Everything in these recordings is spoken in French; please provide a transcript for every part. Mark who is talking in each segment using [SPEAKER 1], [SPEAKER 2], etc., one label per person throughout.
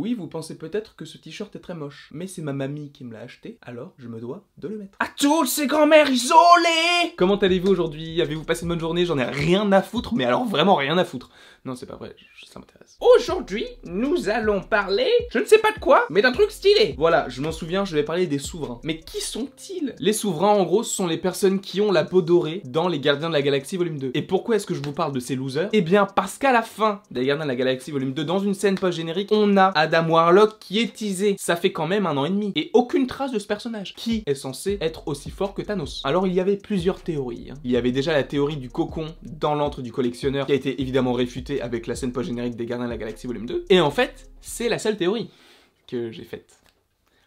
[SPEAKER 1] Oui, vous pensez peut-être que ce t-shirt est très moche, mais c'est ma mamie qui me l'a acheté, alors je me dois de le mettre. À toutes ces grand-mères isolées! Comment allez-vous aujourd'hui? Avez-vous passé une bonne journée? J'en ai rien à foutre, mais alors vraiment rien à foutre. Non, c'est pas vrai, ça m'intéresse. Aujourd'hui, nous allons parler, je ne sais pas de quoi, mais d'un truc stylé. Voilà, je m'en souviens, je vais parler des souverains. Mais qui sont-ils? Les souverains, en gros, ce sont les personnes qui ont la peau dorée dans Les Gardiens de la Galaxie volume 2. Et pourquoi est-ce que je vous parle de ces losers? Eh bien, parce qu'à la fin des Gardiens de la Galaxie volume 2, dans une scène post-générique, on a Adam Warlock qui est teasé. Ça fait quand même 1 an et demi. Et aucune trace de ce personnage, qui est censé être aussi fort que Thanos. Alors, il y avait plusieurs théories. Il y avait déjà la théorie du cocon dans l'antre du collectionneur, qui a été évidemment réfutée avec la scène post-générique des Gardiens de la Galaxie volume 2. Et en fait, c'est la seule théorie que j'ai faite.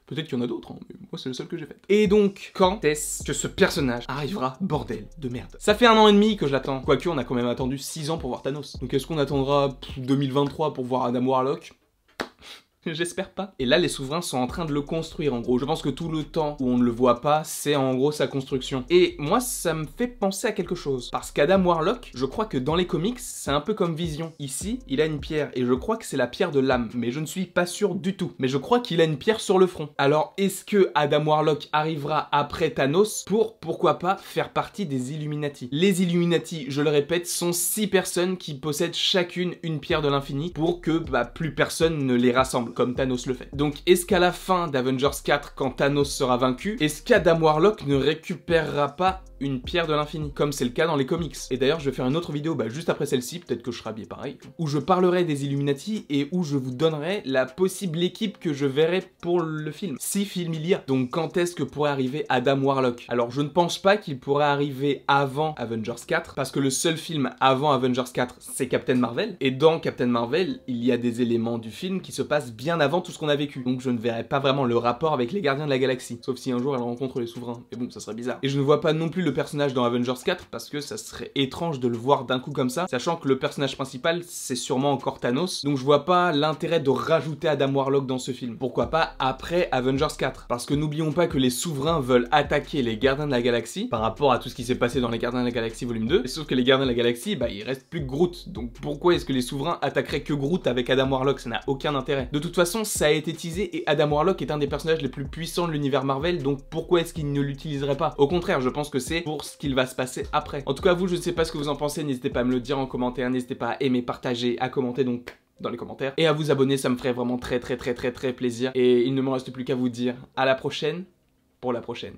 [SPEAKER 1] Peut-être qu'il y en a d'autres, hein, mais moi c'est le seul que j'ai fait. Et donc, quand est-ce que ce personnage arrivera, bordel de merde? Ça fait 1 an et demi que je l'attends. Quoique, on a quand même attendu 6 ans pour voir Thanos. Donc est-ce qu'on attendra 2023 pour voir Adam Warlock? J'espère pas. Et là, les souverains sont en train de le construire, en gros. Je pense que tout le temps où on ne le voit pas, c'est en gros sa construction. Et moi, ça me fait penser à quelque chose. Parce qu'Adam Warlock, je crois que dans les comics, c'est un peu comme Vision. Ici, il a une pierre, et je crois que c'est la pierre de l'âme. Mais je ne suis pas sûr du tout. Mais je crois qu'il a une pierre sur le front. Alors, est-ce que Adam Warlock arrivera après Thanos pour, pourquoi pas, faire partie des Illuminati? Les Illuminati, je le répète, sont 6 personnes qui possèdent chacune une pierre de l'infini pour que plus personne ne les rassemble, comme Thanos le fait. Donc, est-ce qu'à la fin d'Avengers 4, quand Thanos sera vaincu, est-ce qu'Adam Warlock ne récupérera pas une pierre de l'infini, comme c'est le cas dans les comics? Et d'ailleurs, je vais faire une autre vidéo juste après celle-ci, peut-être que je serai habillé pareil, où je parlerai des Illuminati et où je vous donnerai la possible équipe que je verrai pour le film. Si film il y a. Donc quand est-ce que pourrait arriver Adam Warlock? Alors je ne pense pas qu'il pourrait arriver avant Avengers 4, parce que le seul film avant Avengers 4, c'est Captain Marvel, et dans Captain Marvel, il y a des éléments du film qui se passent bien avant tout ce qu'on a vécu. Donc je ne verrai pas vraiment le rapport avec les Gardiens de la Galaxie, sauf si un jour elle rencontre les souverains. Mais bon, ça serait bizarre. Et je ne vois pas non plus le personnage dans Avengers 4 parce que ça serait étrange de le voir d'un coup comme ça, sachant que le personnage principal c'est sûrement encore Thanos, donc je vois pas l'intérêt de rajouter Adam Warlock dans ce film. Pourquoi pas après Avengers 4? Parce que n'oublions pas que les souverains veulent attaquer les Gardiens de la Galaxie par rapport à tout ce qui s'est passé dans les Gardiens de la Galaxie volume 2, et sauf que les Gardiens de la Galaxie, il reste plus que Groot, donc pourquoi est-ce que les souverains attaqueraient que Groot avec Adam Warlock? Ça n'a aucun intérêt. De toute façon, ça a été teasé et Adam Warlock est un des personnages les plus puissants de l'univers Marvel, donc pourquoi est-ce qu'il ne l'utiliserait pas? Au contraire, je pense que c'est pour ce qu'il va se passer après. En tout cas, vous, je ne sais pas ce que vous en pensez, n'hésitez pas à me le dire en commentaire, n'hésitez pas à aimer, partager, à commenter donc dans les commentaires, et à vous abonner, ça me ferait vraiment très plaisir. Et il ne me reste plus qu'à vous dire à la prochaine pour la prochaine.